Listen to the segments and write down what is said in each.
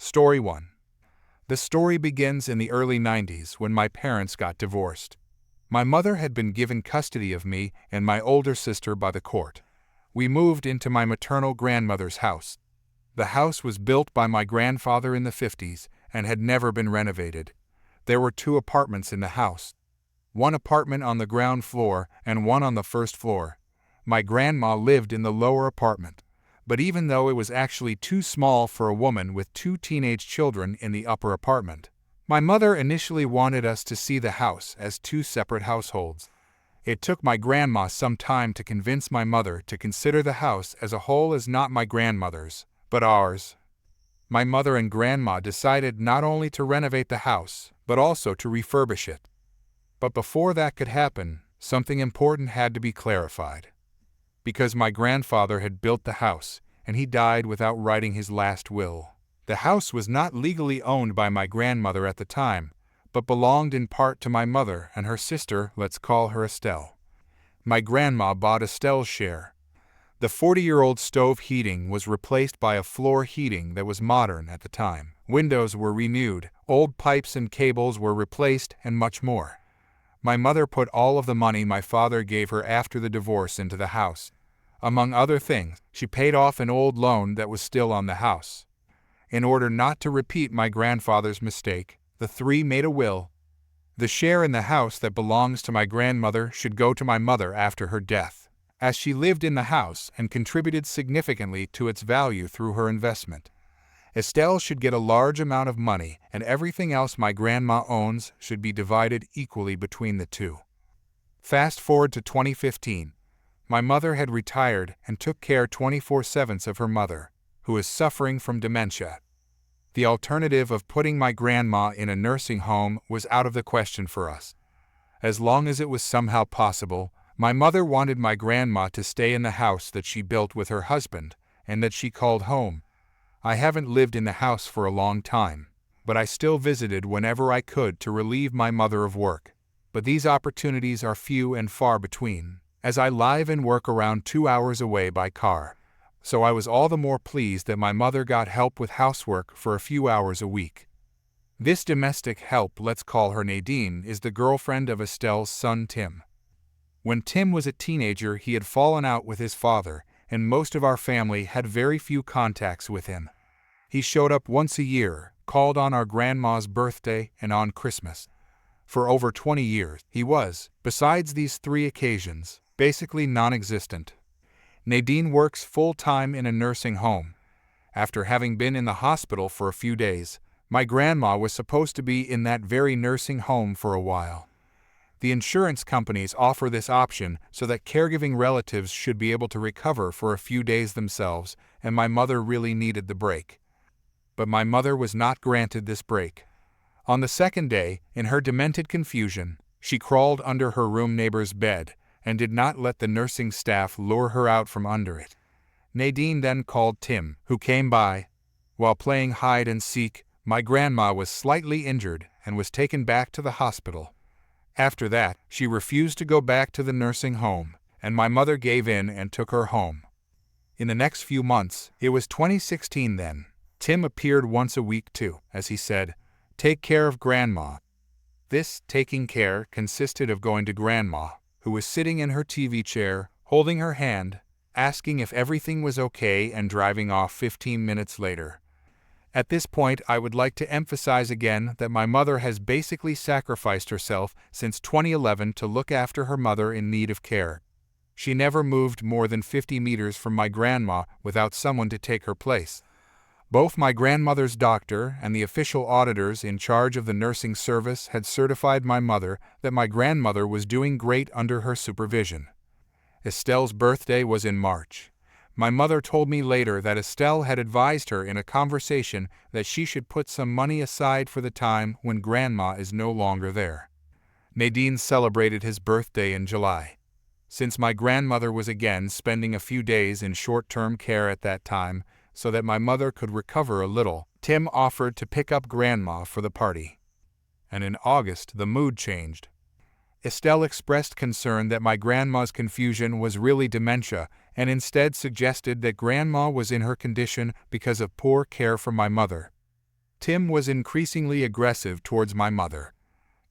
Story 1. The story begins in the early 90s when my parents got divorced. My mother had been given custody of me and my older sister by the court. We moved into my maternal grandmother's house. The house was built by my grandfather in the 50s and had never been renovated. There were 2 apartments in the house. One apartment on the ground floor and one on the first floor. My grandma lived in the lower apartment, but even though it was actually too small for a woman with 2 teenage children in the upper apartment, my mother initially wanted us to see the house as 2 separate households. It took my grandma some time to convince my mother to consider the house as a whole as not my grandmother's, but ours. My mother and grandma decided not only to renovate the house, but also to refurbish it. But before that could happen, something important had to be clarified. Because my grandfather had built the house, and he died without writing his last will, the house was not legally owned by my grandmother at the time, but belonged in part to my mother and her sister, let's call her Estelle. My grandma bought Estelle's share. The 40-year-old stove heating was replaced by a floor heating that was modern at the time. Windows were renewed, old pipes and cables were replaced, and much more. My mother put all of the money my father gave her after the divorce into the house. Among other things, she paid off an old loan that was still on the house. In order not to repeat my grandfather's mistake, the 3 made a will. The share in the house that belongs to my grandmother should go to my mother after her death, as she lived in the house and contributed significantly to its value through her investment. Estelle should get a large amount of money, and everything else my grandma owns should be divided equally between the 2. Fast forward to 2015. My mother had retired and took care 24/7 of her mother, who is suffering from dementia. The alternative of putting my grandma in a nursing home was out of the question for us. As long as it was somehow possible, my mother wanted my grandma to stay in the house that she built with her husband and that she called home. I haven't lived in the house for a long time, but I still visited whenever I could to relieve my mother of work. But these opportunities are few and far between, as I live and work around 2 hours away by car. So I was all the more pleased that my mother got help with housework for a few hours a week. This domestic help, let's call her Nadine, is the girlfriend of Estelle's son Tim. When Tim was a teenager, he had fallen out with his father, and most of our family had very few contacts with him. He showed up once a year, called on our grandma's birthday and on Christmas. For over 20 years, he was, besides these 3 occasions, basically non-existent. Nadine works full-time in a nursing home. After having been in the hospital for a few days, my grandma was supposed to be in that very nursing home for a while. The insurance companies offer this option so that caregiving relatives should be able to recover for a few days themselves, and my mother really needed the break. But my mother was not granted this break. On the 2nd day, in her demented confusion, she crawled under her room neighbor's bed and did not let the nursing staff lure her out from under it. Nadine then called Tim, who came by. While playing hide and seek, my grandma was slightly injured and was taken back to the hospital. After that, she refused to go back to the nursing home, and my mother gave in and took her home. In the next few months, it was 2016 then, Tim appeared once a week to, as he said, take care of Grandma. This taking care consisted of going to Grandma, who was sitting in her TV chair, holding her hand, asking if everything was okay and driving off 15 minutes later. At this point, I would like to emphasize again that my mother has basically sacrificed herself since 2011 to look after her mother in need of care. She never moved more than 50 meters from my grandma without someone to take her place. Both my grandmother's doctor and the official auditors in charge of the nursing service had certified my mother that my grandmother was doing great under her supervision. Estelle's birthday was in March. My mother told me later that Estelle had advised her in a conversation that she should put some money aside for the time when Grandma is no longer there. Nadine celebrated his birthday in July. Since my grandmother was again spending a few days in short-term care at that time, so that my mother could recover a little, Tim offered to pick up Grandma for the party. And in August, the mood changed. Estelle expressed concern that my grandma's confusion was really dementia and instead suggested that Grandma was in her condition because of poor care from my mother. Tim was increasingly aggressive towards my mother.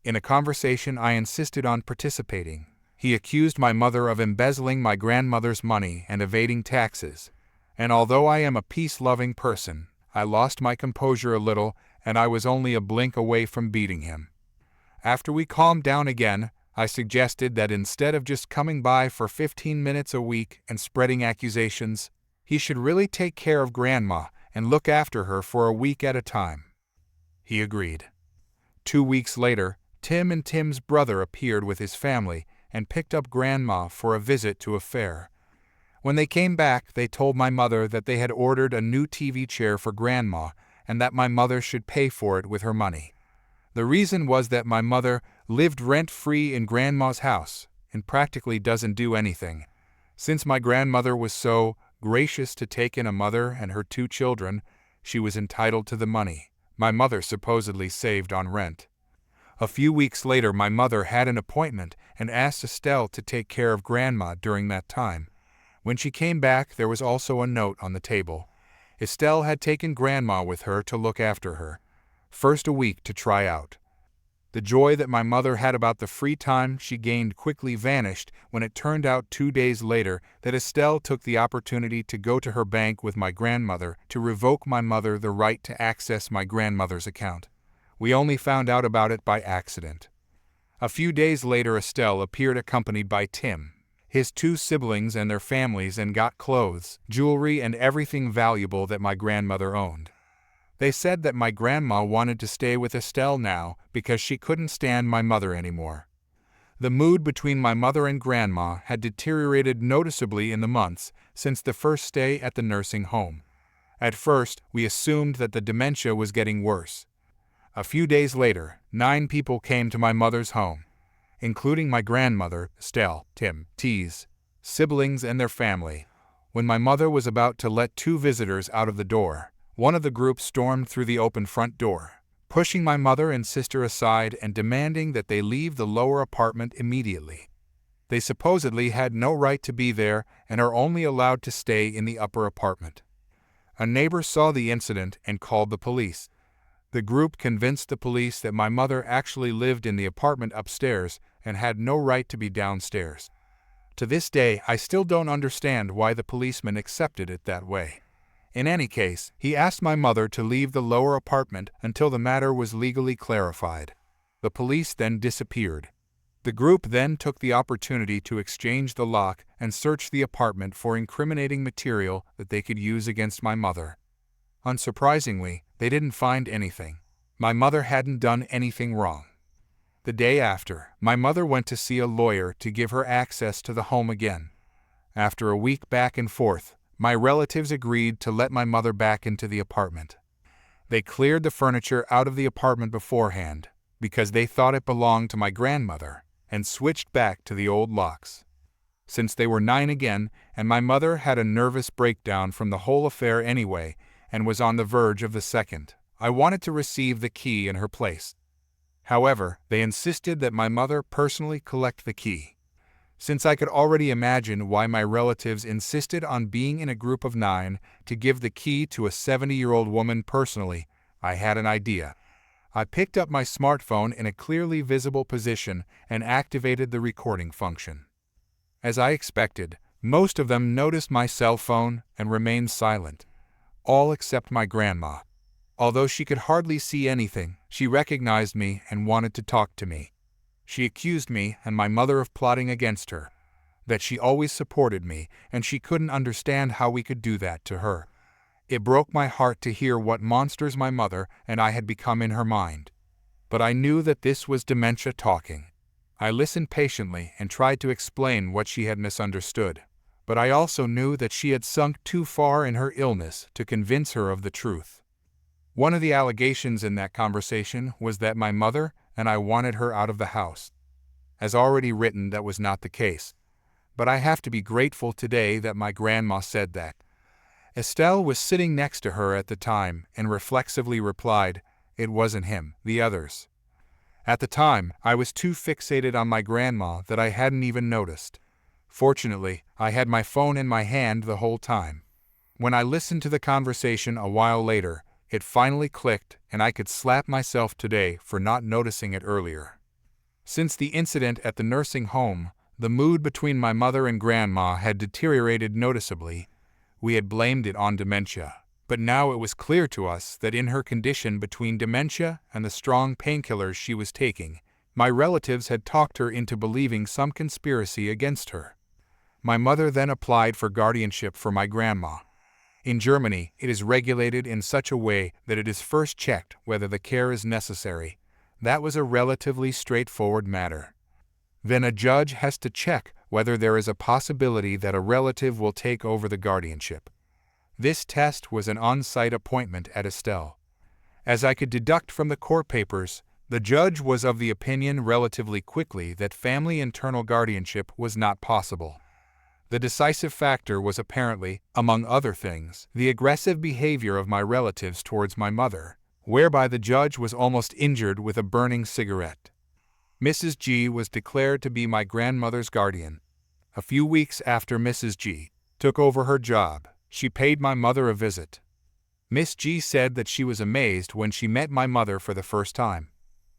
In a conversation I insisted on participating, he accused my mother of embezzling my grandmother's money and evading taxes. And although I am a peace-loving person, I lost my composure a little, and I was only a blink away from beating him. After we calmed down again, I suggested that instead of just coming by for 15 minutes a week and spreading accusations, he should really take care of Grandma and look after her for a week at a time. He agreed. 2 weeks later, Tim and Tim's brother appeared with his family and picked up Grandma for a visit to a fair. When they came back, they told my mother that they had ordered a new TV chair for Grandma and that my mother should pay for it with her money. The reason was that my mother lived rent-free in Grandma's house and practically doesn't do anything. Since my grandmother was so gracious to take in a mother and her 2 children, she was entitled to the money my mother supposedly saved on rent. A few weeks later, my mother had an appointment and asked Estelle to take care of Grandma during that time. When she came back, there was also a note on the table. Estelle had taken Grandma with her to look after her. First a week to try out. The joy that my mother had about the free time she gained quickly vanished when it turned out 2 days later that Estelle took the opportunity to go to her bank with my grandmother to revoke my mother the right to access my grandmother's account. We only found out about it by accident. A few days later, Estelle appeared accompanied by Tim, his 2 siblings and their families, and got clothes, jewelry, and everything valuable that my grandmother owned. They said that my grandma wanted to stay with Estelle now because she couldn't stand my mother anymore. The mood between my mother and Grandma had deteriorated noticeably in the months since the first stay at the nursing home. At first, we assumed that the dementia was getting worse. A few days later, 9 people came to my mother's home, including my grandmother, Estelle, Tim, T's siblings, and their family. When my mother was about to let 2 visitors out of the door, one of the group stormed through the open front door, pushing my mother and sister aside and demanding that they leave the lower apartment immediately. They supposedly had no right to be there and are only allowed to stay in the upper apartment. A neighbor saw the incident and called the police. The group convinced the police that my mother actually lived in the apartment upstairs and had no right to be downstairs. To this day, I still don't understand why the policeman accepted it that way. In any case, he asked my mother to leave the lower apartment until the matter was legally clarified. The police then disappeared. The group then took the opportunity to exchange the lock and search the apartment for incriminating material that they could use against my mother. Unsurprisingly, they didn't find anything. My mother hadn't done anything wrong. The day after, my mother went to see a lawyer to give her access to the home again. After a week back and forth, my relatives agreed to let my mother back into the apartment. They cleared the furniture out of the apartment beforehand, because they thought it belonged to my grandmother, and switched back to the old locks. Since they were 9 again, and my mother had a nervous breakdown from the whole affair anyway, and was on the verge of the second, I wanted to receive the key in her place. However, they insisted that my mother personally collect the key. Since I could already imagine why my relatives insisted on being in a group of 9 to give the key to a 70-year-old woman personally, I had an idea. I picked up my smartphone in a clearly visible position and activated the recording function. As I expected, most of them noticed my cell phone and remained silent, all except my grandma. Although she could hardly see anything, she recognized me and wanted to talk to me. She accused me and my mother of plotting against her, that she always supported me, and she couldn't understand how we could do that to her. It broke my heart to hear what monsters my mother and I had become in her mind. But I knew that this was dementia talking. I listened patiently and tried to explain what she had misunderstood, but I also knew that she had sunk too far in her illness to convince her of the truth. One of the allegations in that conversation was that my mother and I wanted her out of the house. As already written, that was not the case. But I have to be grateful today that my grandma said that. Estelle was sitting next to her at the time and reflexively replied, "It wasn't him, the others." At the time, I was too fixated on my grandma that I hadn't even noticed. Fortunately, I had my phone in my hand the whole time. When I listened to the conversation a while later, It finally clicked, and I could slap myself today for not noticing it earlier. Since the incident at the nursing home, the mood between my mother and Grandma had deteriorated noticeably. We had blamed it on dementia, but now it was clear to us that in her condition between dementia and the strong painkillers she was taking, my relatives had talked her into believing some conspiracy against her. My mother then applied for guardianship for my grandma. In Germany, it is regulated in such a way that it is first checked whether the care is necessary. That was a relatively straightforward matter. Then a judge has to check whether there is a possibility that a relative will take over the guardianship. This test was an on-site appointment at Estelle. As I could deduct from the court papers, the judge was of the opinion relatively quickly that family internal guardianship was not possible. The decisive factor was apparently, among other things, the aggressive behavior of my relatives towards my mother, whereby the judge was almost injured with a burning cigarette. Mrs. G was declared to be my grandmother's guardian. A few weeks after Mrs. G took over her job, she paid my mother a visit. Miss G said that she was amazed when she met my mother for the first time.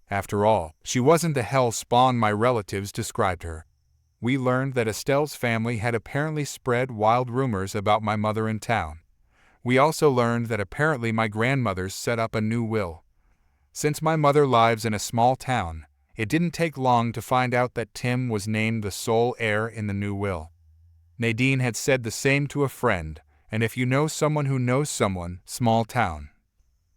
After all, she wasn't the hell spawn my relatives described her. We learned that Estelle's family had apparently spread wild rumors about my mother in town. We also learned that apparently my grandmother's set up a new will. Since my mother lives in a small town, it didn't take long to find out that Tim was named the sole heir in the new will. Nadine had said the same to a friend, and if you know someone who knows someone, small town.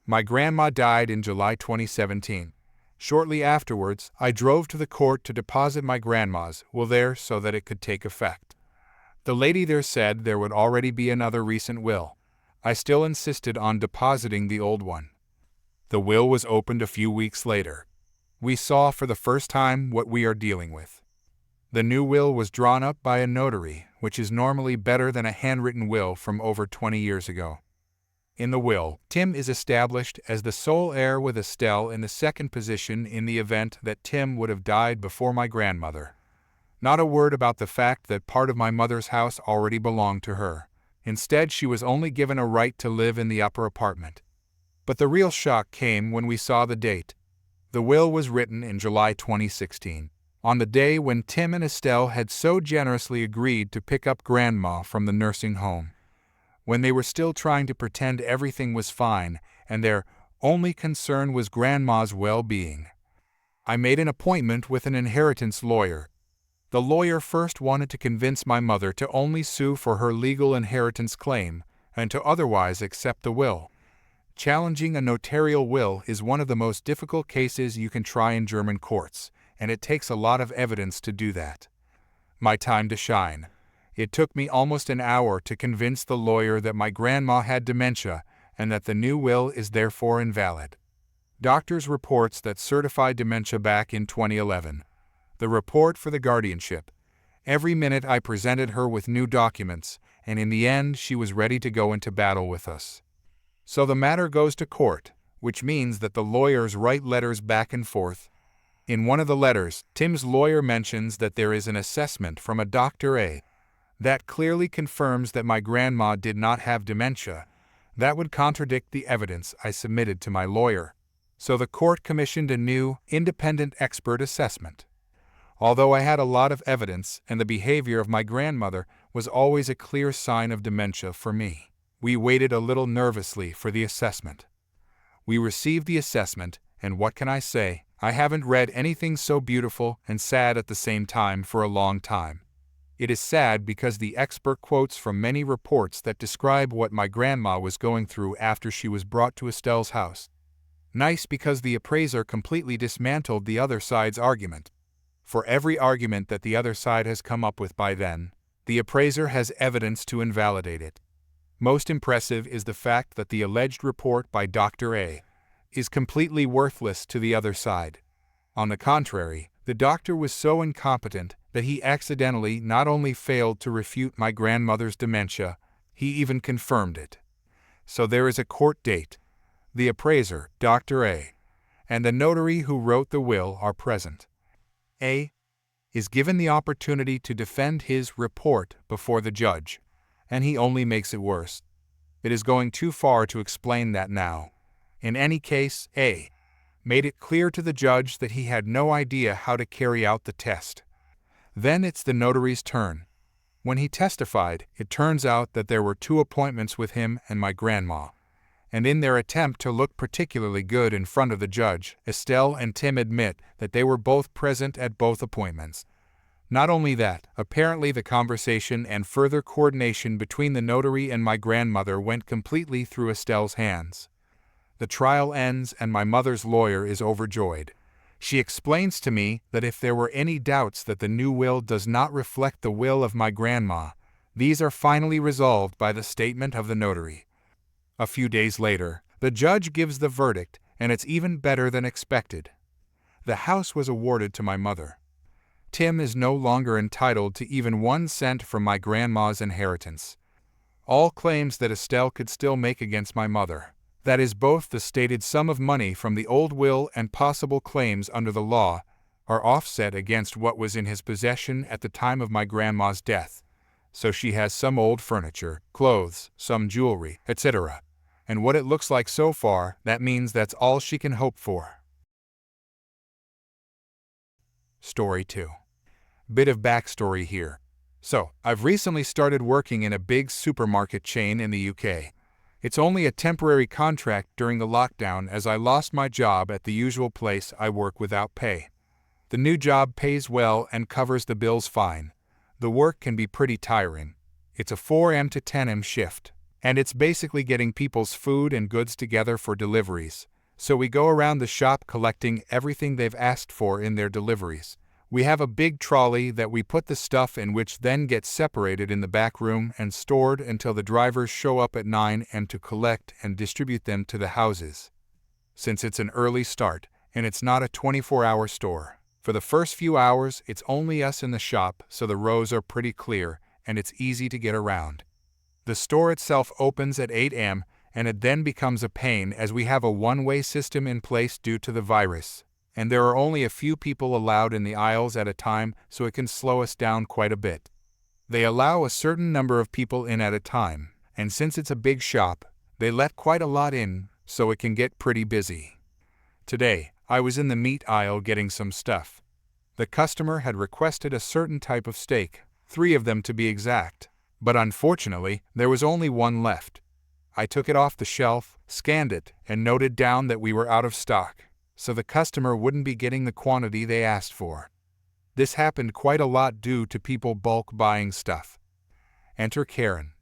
My grandma died in July 2017. Shortly afterwards, I drove to the court to deposit my grandma's will there so that it could take effect. The lady there said there would already be another recent will. I still insisted on depositing the old one. The will was opened a few weeks later. We saw for the first time what we are dealing with. The new will was drawn up by a notary, which is normally better than a handwritten will from over 20 years ago. In the will, Tim is established as the sole heir with Estelle in the second position in the event that Tim would have died before my grandmother. Not a word about the fact that part of my mother's house already belonged to her. Instead, she was only given a right to live in the upper apartment. But the real shock came when we saw the date. The will was written in July 2016, on the day when Tim and Estelle had so generously agreed to pick up Grandma from the nursing home. When they were still trying to pretend everything was fine and their only concern was Grandma's well-being. I made an appointment with an inheritance lawyer. The lawyer first wanted to convince my mother to only sue for her legal inheritance claim and to otherwise accept the will. Challenging a notarial will is one of the most difficult cases you can try in German courts, and it takes a lot of evidence to do that. My time to shine. It took me almost an hour to convince the lawyer that my grandma had dementia and that the new will is therefore invalid. Doctors reports that certified dementia back in 2011. The report for the guardianship. Every minute I presented her with new documents, and in the end she was ready to go into battle with us. So the matter goes to court, which means that the lawyers write letters back and forth. In one of the letters, Tim's lawyer mentions that there is an assessment from a Dr. A. That clearly confirms that my grandma did not have dementia. That would contradict the evidence I submitted to my lawyer. So the court commissioned a new, independent expert assessment. Although I had a lot of evidence and the behavior of my grandmother was always a clear sign of dementia for me, we waited a little nervously for the assessment. We received the assessment, and what can I say? I haven't read anything so beautiful and sad at the same time for a long time. It is sad because the expert quotes from many reports that describe what my grandma was going through after she was brought to Estelle's house. Nice because the appraiser completely dismantled the other side's argument. For every argument that the other side has come up with by then, the appraiser has evidence to invalidate it. Most impressive is the fact that the alleged report by Dr. A. is completely worthless to the other side. On the contrary, the doctor was so incompetent that he accidentally not only failed to refute my grandmother's dementia, he even confirmed it. So there is a court date. The appraiser, Dr. A., and the notary who wrote the will are present. A. is given the opportunity to defend his report before the judge, and he only makes it worse. It is going too far to explain that now. In any case, A made it clear to the judge that he had no idea how to carry out the test. Then it's the notary's turn. When he testified, it turns out that there were 2 appointments with him and my grandma. And in their attempt to look particularly good in front of the judge, Estelle and Tim admit that they were both present at both appointments. Not only that, apparently the conversation and further coordination between the notary and my grandmother went completely through Estelle's hands. The trial ends and my mother's lawyer is overjoyed. She explains to me that if there were any doubts that the new will does not reflect the will of my grandma, these are finally resolved by the statement of the notary. A few days later, the judge gives the verdict, and it's even better than expected. The house was awarded to my mother. Tim is no longer entitled to even 1 cent from my grandma's inheritance. All claims that Estelle could still make against my mother, that is both the stated sum of money from the old will and possible claims under the law, are offset against what was in his possession at the time of my grandma's death. So she has some old furniture, clothes, some jewelry, etc. And what it looks like so far, that means that's all she can hope for. Story 2. Bit of backstory here. So, I've recently started working in a big supermarket chain in the UK. It's only a temporary contract during the lockdown as I lost my job at the usual place I work without pay. The new job pays well and covers the bills fine. The work can be pretty tiring. It's a 4 a.m. to 10 a.m. shift, and it's basically getting people's food and goods together for deliveries. So we go around the shop collecting everything they've asked for in their deliveries. We have a big trolley that we put the stuff in, which then gets separated in the back room and stored until the drivers show up at 9 a.m. to collect and distribute them to the houses. Since it's an early start, and it's not a 24-hour store, for the first few hours it's only us in the shop, so the rows are pretty clear and it's easy to get around. The store itself opens at 8 a.m. and it then becomes a pain as we have a one-way system in place due to the virus, and there are only a few people allowed in the aisles at a time, so it can slow us down quite a bit. They allow a certain number of people in at a time, and since it's a big shop, they let quite a lot in, so it can get pretty busy. Today, I was in the meat aisle getting some stuff. The customer had requested a certain type of steak, 3 of them to be exact, but unfortunately, there was only 1 left. I took it off the shelf, scanned it, and noted down that we were out of stock, so the customer wouldn't be getting the quantity they asked for. This happened quite a lot due to people bulk buying stuff. Enter Karen.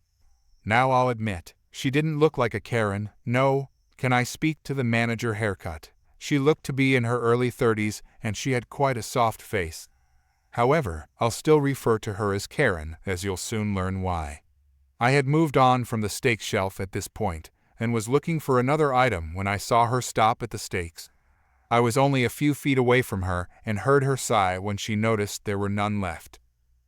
Now I'll admit, she didn't look like a Karen. No, can I speak to the manager haircut? She looked to be in her early 30s and she had quite a soft face. However, I'll still refer to her as Karen, as you'll soon learn why. I had moved on from the steak shelf at this point and was looking for another item when I saw her stop at the steaks. I was only a few feet away from her and heard her sigh when she noticed there were none left.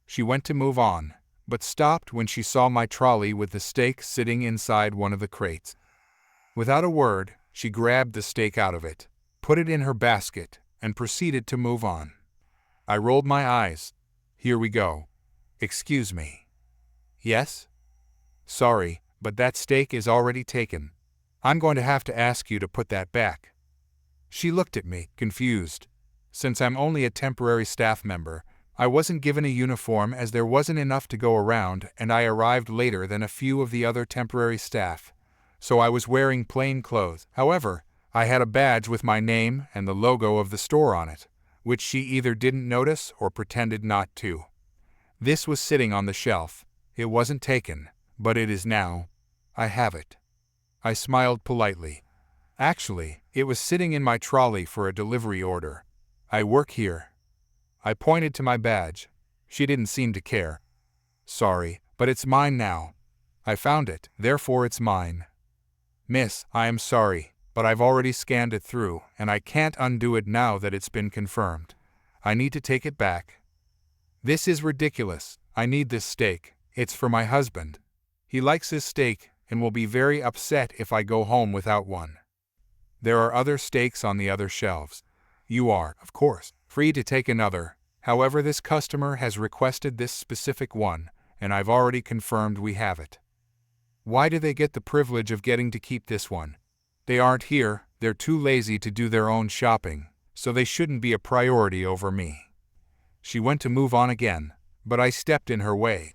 She went to move on, but stopped when she saw my trolley with the steak sitting inside one of the crates. Without a word, she grabbed the steak out of it, put it in her basket, and proceeded to move on. I rolled my eyes. Here we go. Excuse me. Yes? Sorry, but that steak is already taken. I'm going to have to ask you to put that back. She looked at me, confused. Since I'm only a temporary staff member, I wasn't given a uniform as there wasn't enough to go around and I arrived later than a few of the other temporary staff. So I was wearing plain clothes. However, I had a badge with my name and the logo of the store on it, which she either didn't notice or pretended not to. This was sitting on the shelf. It wasn't taken, but it is now. I have it. I smiled politely. Actually, it was sitting in my trolley for a delivery order. I work here. I pointed to my badge. She didn't seem to care. Sorry, but it's mine now. I found it, therefore it's mine. Miss, I am sorry, but I've already scanned it through, and I can't undo it now that it's been confirmed. I need to take it back. This is ridiculous. I need this steak. It's for my husband. He likes his steak and will be very upset if I go home without one. There are other steaks on the other shelves. You are, of course, free to take another. However, this customer has requested this specific one, and I've already confirmed we have it. Why do they get the privilege of getting to keep this one? They aren't here, they're too lazy to do their own shopping, so they shouldn't be a priority over me. She went to move on again, but I stepped in her way.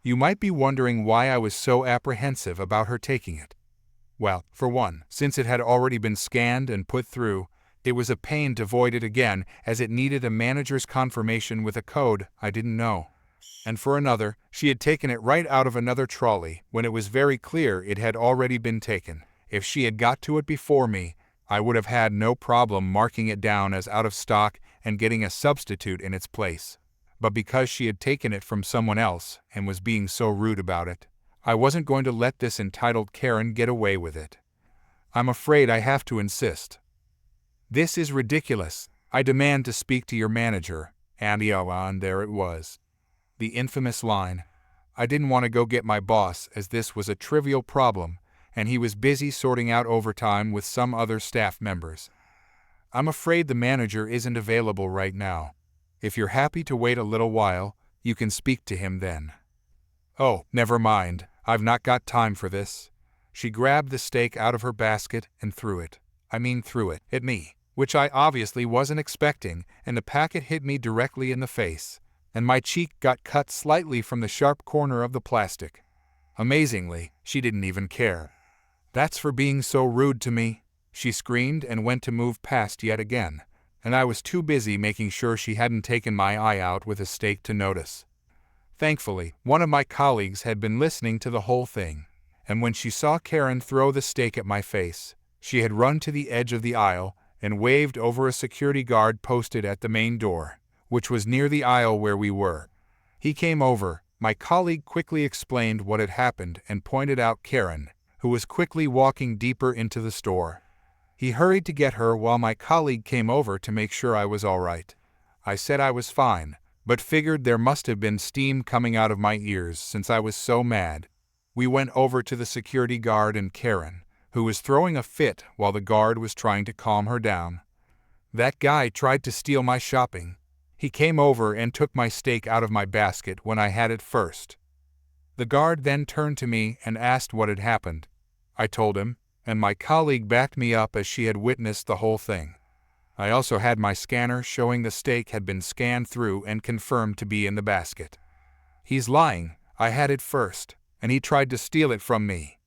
You might be wondering why I was so apprehensive about her taking it. Well, for one, since it had already been scanned and put through, it was a pain to void it again as it needed a manager's confirmation with a code I didn't know. And for another, she had taken it right out of another trolley when it was very clear it had already been taken. If she had got to it before me, I would have had no problem marking it down as out of stock and getting a substitute in its place. But because she had taken it from someone else and was being so rude about it, I wasn't going to let this entitled Karen get away with it. I'm afraid I have to insist. This is ridiculous. I demand to speak to your manager. And there it was. The infamous line. I didn't want to go get my boss as this was a trivial problem, and he was busy sorting out overtime with some other staff members. I'm afraid the manager isn't available right now. If you're happy to wait a little while, you can speak to him then. Oh, never mind. I've not got time for this. She grabbed the steak out of her basket and threw it at me, which I obviously wasn't expecting, and the packet hit me directly in the face, and my cheek got cut slightly from the sharp corner of the plastic. Amazingly, she didn't even care. That's for being so rude to me, she screamed and went to move past yet again, and I was too busy making sure she hadn't taken my eye out with a steak to notice. Thankfully, one of my colleagues had been listening to the whole thing, and when she saw Karen throw the steak at my face, she had run to the edge of the aisle and waved over a security guard posted at the main door, which was near the aisle where we were. He came over. My colleague quickly explained what had happened and pointed out Karen, who was quickly walking deeper into the store. He hurried to get her while my colleague came over to make sure I was all right. I said I was fine, but figured there must have been steam coming out of my ears since I was so mad. We went over to the security guard and Karen, who was throwing a fit while the guard was trying to calm her down. That guy tried to steal my shopping. He came over and took my steak out of my basket when I had it first. The guard then turned to me and asked what had happened. I told him, and my colleague backed me up as she had witnessed the whole thing. I also had my scanner showing the steak had been scanned through and confirmed to be in the basket. He's lying. I had it first, and he tried to steal it from me.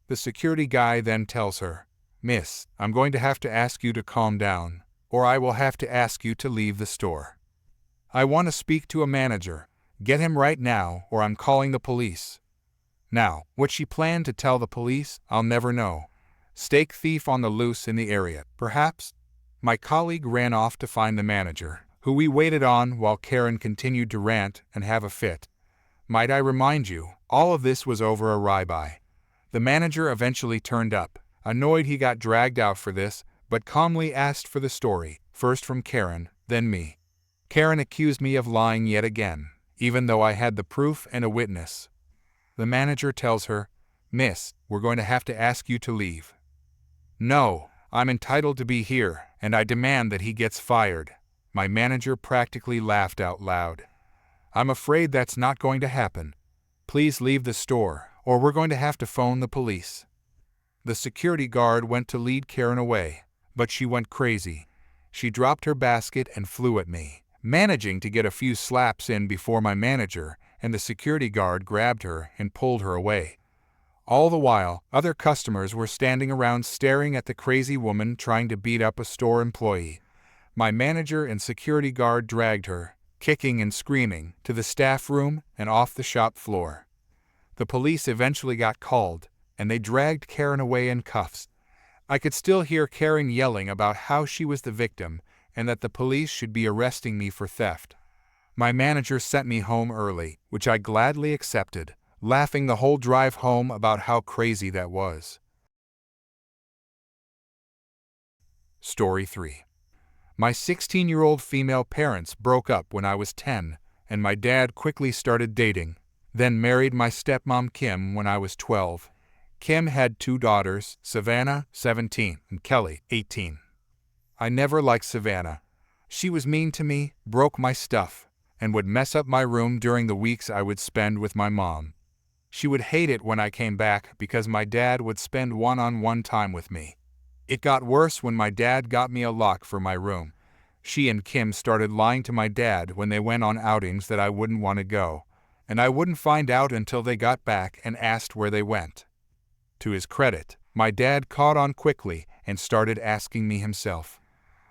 The security guy then tells her, "Miss, I'm going to have to ask you to calm down, or I will have to ask you to leave the store. I want to speak to a manager. Get him right now, or I'm calling the police." Now, what she planned to tell the police, I'll never know. Steak thief on the loose in the area, perhaps? My colleague ran off to find the manager, who we waited on while Karen continued to rant and have a fit. Might I remind you, all of this was over a ribeye. The manager eventually turned up, annoyed he got dragged out for this, but calmly asked for the story, first from Karen, then me. Karen accused me of lying yet again, even though I had the proof and a witness. The manager tells her, "Miss, we're going to have to ask you to leave." "No, I'm entitled to be here, and I demand that he gets fired." My manager practically laughed out loud. "I'm afraid that's not going to happen. Please leave the store, or we're going to have to phone the police." The security guard went to lead Karen away, but she went crazy. She dropped her basket and flew at me, managing to get a few slaps in before my manager and the security guard grabbed her and pulled her away. All the while, other customers were standing around staring at the crazy woman trying to beat up a store employee. My manager and security guard dragged her, kicking and screaming, to the staff room and off the shop floor. The police eventually got called, and they dragged Karen away in cuffs. I could still hear Karen yelling about how she was the victim and that the police should be arresting me for theft. My manager sent me home early, which I gladly accepted, laughing the whole drive home about how crazy that was. Story 3. My 16-year-old female parents broke up when I was 10, and my dad quickly started dating, then married my stepmom Kim when I was 12. Kim had 2 daughters, Savannah, 17, and Kelly, 18. I never liked Savannah. She was mean to me, broke my stuff, and would mess up my room during the weeks I would spend with my mom. She would hate it when I came back because my dad would spend one-on-one time with me. It got worse when my dad got me a lock for my room. She and Kim started lying to my dad when they went on outings that I wouldn't want to go, and I wouldn't find out until they got back and asked where they went. To his credit, my dad caught on quickly and started asking me himself.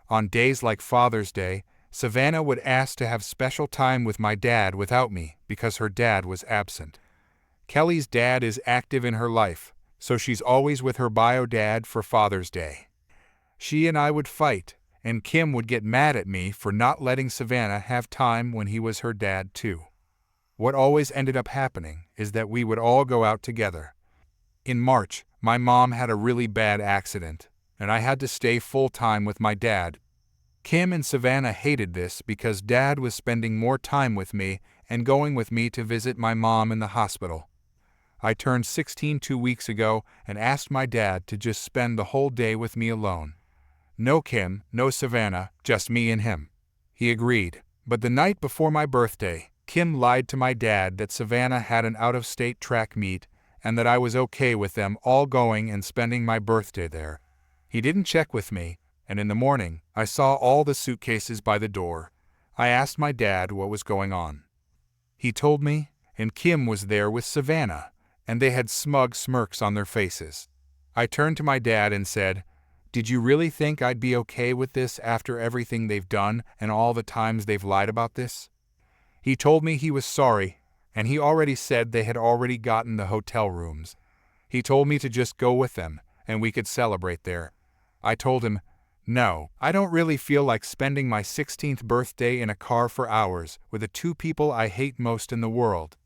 On days like Father's Day, Savannah would ask to have special time with my dad without me because her dad was absent. Kelly's dad is active in her life, so she's always with her bio dad for Father's Day. She and I would fight, and Kim would get mad at me for not letting Savannah have time when he was her dad too. What always ended up happening is that we would all go out together. In March, my mom had a really bad accident, and I had to stay full-time with my dad. Kim and Savannah hated this because Dad was spending more time with me and going with me to visit my mom in the hospital. I turned 16 2 weeks ago and asked my dad to just spend the whole day with me alone. No Kim, no Savannah, just me and him. He agreed, but the night before my birthday, Kim lied to my dad that Savannah had an out-of-state track meet and that I was okay with them all going and spending my birthday there. He didn't check with me, and in the morning, I saw all the suitcases by the door. I asked my dad what was going on. He told me, and Kim was there with Savannah, and they had smug smirks on their faces. I turned to my dad and said, "Did you really think I'd be okay with this after everything they've done and all the times they've lied about this?" He told me he was sorry, and he already said they had already gotten the hotel rooms. He told me to just go with them, and we could celebrate there. I told him, "No, I don't really feel like spending my 16th birthday in a car for hours with the two people I hate most in the world.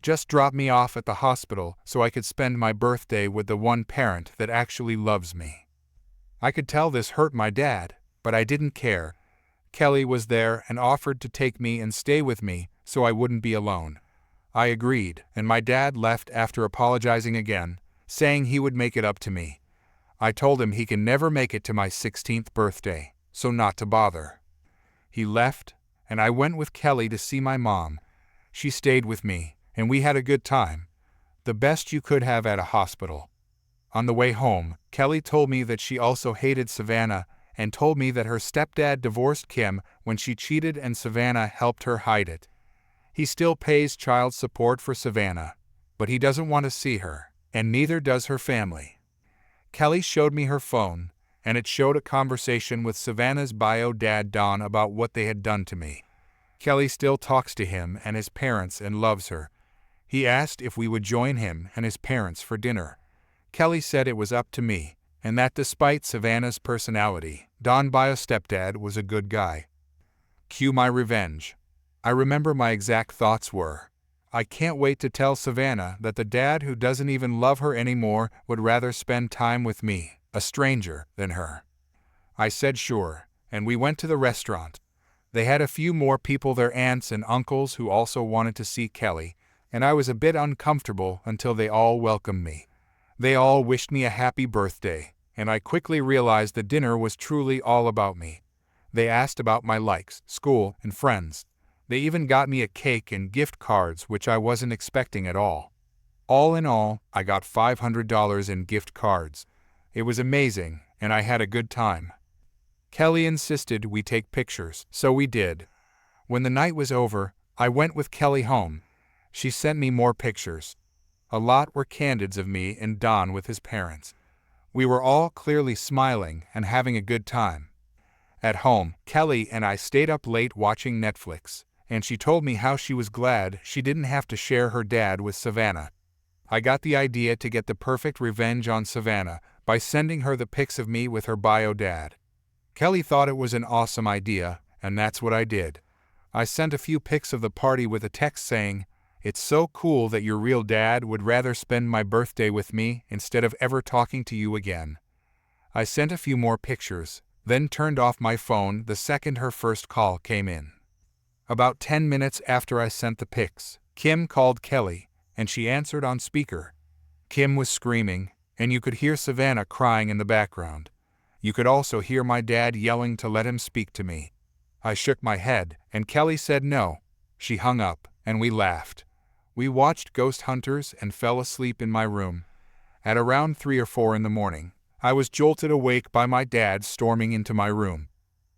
Just drop me off at the hospital so I could spend my birthday with the one parent that actually loves me." I could tell this hurt my dad, but I didn't care. Kelly was there and offered to take me and stay with me so I wouldn't be alone. I agreed, and my dad left after apologizing again, saying he would make it up to me. I told him he can never make it to my 16th birthday, so not to bother. He left, and I went with Kelly to see my mom. She stayed with me, and we had a good time. The best you could have at a hospital. On the way home, Kelly told me that she also hated Savannah and told me that her stepdad divorced Kim when she cheated and Savannah helped her hide it. He still pays child support for Savannah, but he doesn't want to see her, and neither does her family. Kelly showed me her phone, and it showed a conversation with Savannah's bio dad Don about what they had done to me. Kelly still talks to him and his parents and loves her. He asked if we would join him and his parents for dinner. Kelly said it was up to me, and that despite Savannah's personality, Don Bio's stepdad was a good guy. Cue my revenge. I remember my exact thoughts were, I can't wait to tell Savannah that the dad who doesn't even love her anymore would rather spend time with me, a stranger, than her. I said sure, and we went to the restaurant. They had a few more people, their aunts and uncles, who also wanted to see Kelly, and I was a bit uncomfortable until they all welcomed me. They all wished me a happy birthday, and I quickly realized the dinner was truly all about me. They asked about my likes, school, and friends. They even got me a cake and gift cards, which I wasn't expecting at all. All in all, I got $500 in gift cards. It was amazing, and I had a good time. Kelly insisted we take pictures, so we did. When the night was over, I went with Kelly home. She sent me more pictures. A lot were candids of me and Don with his parents. We were all clearly smiling and having a good time. At home, Kelly and I stayed up late watching Netflix, and she told me how she was glad she didn't have to share her dad with Savannah. I got the idea to get the perfect revenge on Savannah by sending her the pics of me with her bio dad. Kelly thought it was an awesome idea, and that's what I did. I sent a few pics of the party with a text saying, "It's so cool that your real dad would rather spend my birthday with me instead of ever talking to you again." I sent a few more pictures, then turned off my phone the second her first call came in. About 10 minutes after I sent the pics, Kim called Kelly, and she answered on speaker. Kim was screaming, and you could hear Savannah crying in the background. You could also hear my dad yelling to let him speak to me. I shook my head, and Kelly said no. She hung up, and we laughed. We watched Ghost Hunters and fell asleep in my room. At around 3 or 4 in the morning, I was jolted awake by my dad storming into my room.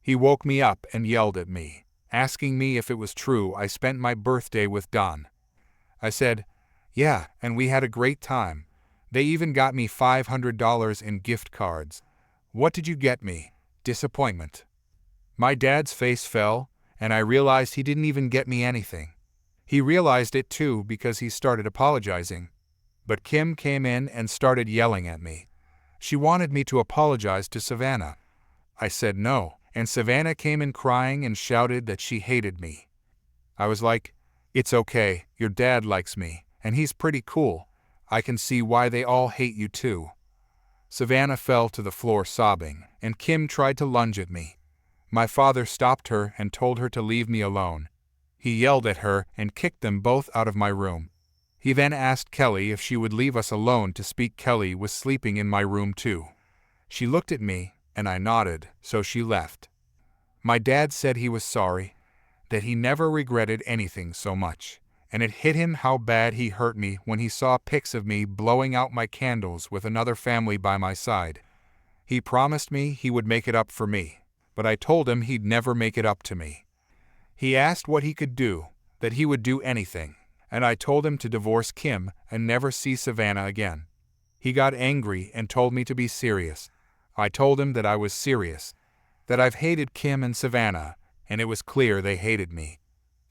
He woke me up and yelled at me, asking me if it was true I spent my birthday with Don. I said, "Yeah, and we had a great time. They even got me $500 in gift cards." "What did you get me?" "Disappointment." My dad's face fell, and I realized he didn't even get me anything. He realized it too because he started apologizing. But Kim came in and started yelling at me. She wanted me to apologize to Savannah. I said no, and Savannah came in crying and shouted that she hated me. I was like, "It's okay, your dad likes me, and he's pretty cool. I can see why they all hate you too." Savannah fell to the floor sobbing, and Kim tried to lunge at me. My father stopped her and told her to leave me alone. He yelled at her and kicked them both out of my room. He then asked Kelly if she would leave us alone to speak. Kelly was sleeping in my room too. She looked at me, and I nodded, so she left. My dad said he was sorry, that he never regretted anything so much, and it hit him how bad he hurt me when he saw pics of me blowing out my candles with another family by my side. He promised me he would make it up for me, but I told him he'd never make it up to me. He asked what he could do, that he would do anything, and I told him to divorce Kim and never see Savannah again. He got angry and told me to be serious. I told him that I was serious, that I've hated Kim and Savannah, and it was clear they hated me.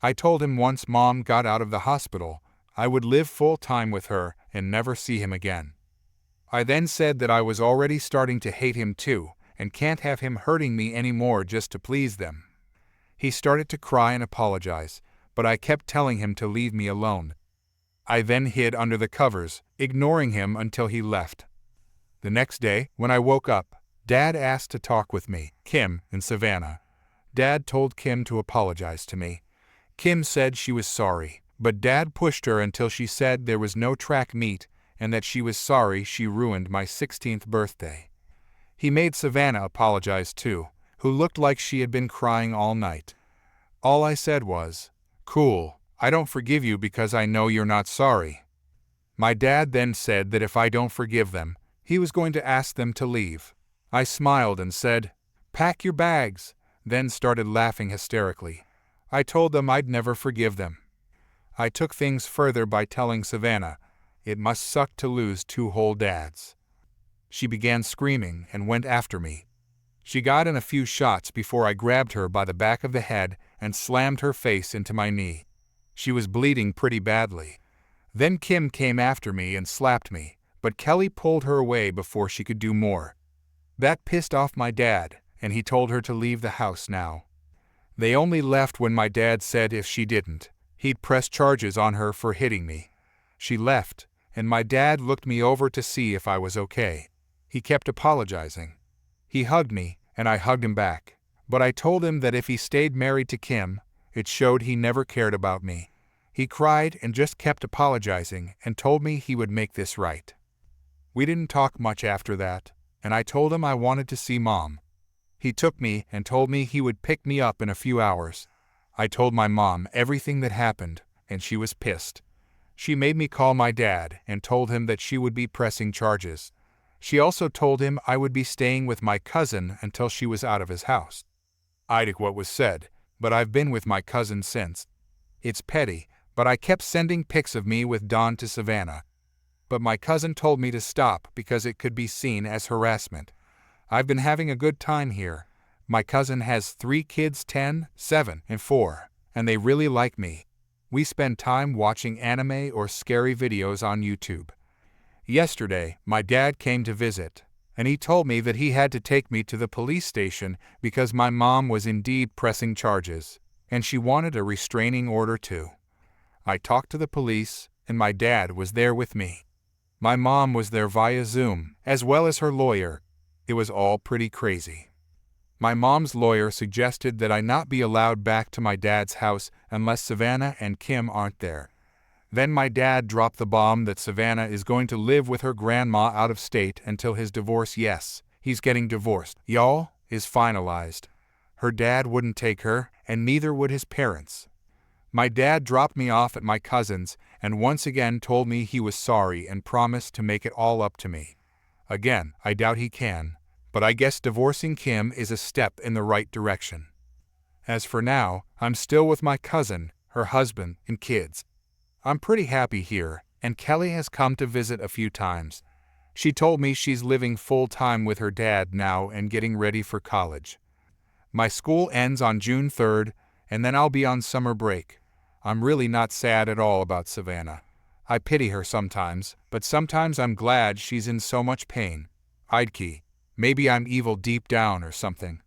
I told him once Mom got out of the hospital, I would live full-time with her and never see him again. I then said that I was already starting to hate him too, and can't have him hurting me anymore just to please them. He started to cry and apologize, but I kept telling him to leave me alone. I then hid under the covers, ignoring him until he left. The next day, when I woke up, Dad asked to talk with me, Kim, and Savannah. Dad told Kim to apologize to me. Kim said she was sorry, but Dad pushed her until she said there was no track meet and that she was sorry she ruined my 16th birthday. He made Savannah apologize too, who looked like she had been crying all night. All I said was, "Cool, I don't forgive you because I know you're not sorry." My dad then said that if I don't forgive them, he was going to ask them to leave. I smiled and said, "Pack your bags," then started laughing hysterically. I told them I'd never forgive them. I took things further by telling Savannah, it must suck to lose 2 whole dads. She began screaming and went after me. She got in a few shots before I grabbed her by the back of the head and slammed her face into my knee. She was bleeding pretty badly. Then Kim came after me and slapped me, but Kelly pulled her away before she could do more. That pissed off my dad, and he told her to leave the house now. They only left when my dad said if she didn't, he'd press charges on her for hitting me. She left, and my dad looked me over to see if I was okay. He kept apologizing. He hugged me, and I hugged him back, but I told him that if he stayed married to Kim, it showed he never cared about me. He cried and just kept apologizing and told me he would make this right. We didn't talk much after that, and I told him I wanted to see Mom. He took me and told me he would pick me up in a few hours. I told my mom everything that happened, and she was pissed. She made me call my dad and told him that she would be pressing charges. She also told him I would be staying with my cousin until she was out of his house. I did what was said, but I've been with my cousin since. It's petty, but I kept sending pics of me with Don to Savannah. But my cousin told me to stop because it could be seen as harassment. I've been having a good time here. My cousin has 3 kids, 10, 7, and 4, and they really like me. We spend time watching anime or scary videos on YouTube. Yesterday, my dad came to visit, and he told me that he had to take me to the police station because my mom was indeed pressing charges, and she wanted a restraining order too. I talked to the police, and my dad was there with me. My mom was there via Zoom, as well as her lawyer. It was all pretty crazy. My mom's lawyer suggested that I not be allowed back to my dad's house unless Savannah and Kim aren't there. Then my dad dropped the bomb that Savannah is going to live with her grandma out of state until his divorce. Yes, he's getting divorced, y'all, is finalized. Her dad wouldn't take her, and neither would his parents. My dad dropped me off at my cousin's and once again told me he was sorry and promised to make it all up to me. Again, I doubt he can, but I guess divorcing Kim is a step in the right direction. As for now, I'm still with my cousin, her husband, and kids. I'm pretty happy here, and Kelly has come to visit a few times. She told me she's living full-time with her dad now and getting ready for college. My school ends on June 3rd, and then I'll be on summer break. I'm really not sad at all about Savannah. I pity her sometimes, but sometimes I'm glad she's in so much pain. Idke. Maybe I'm evil deep down or something.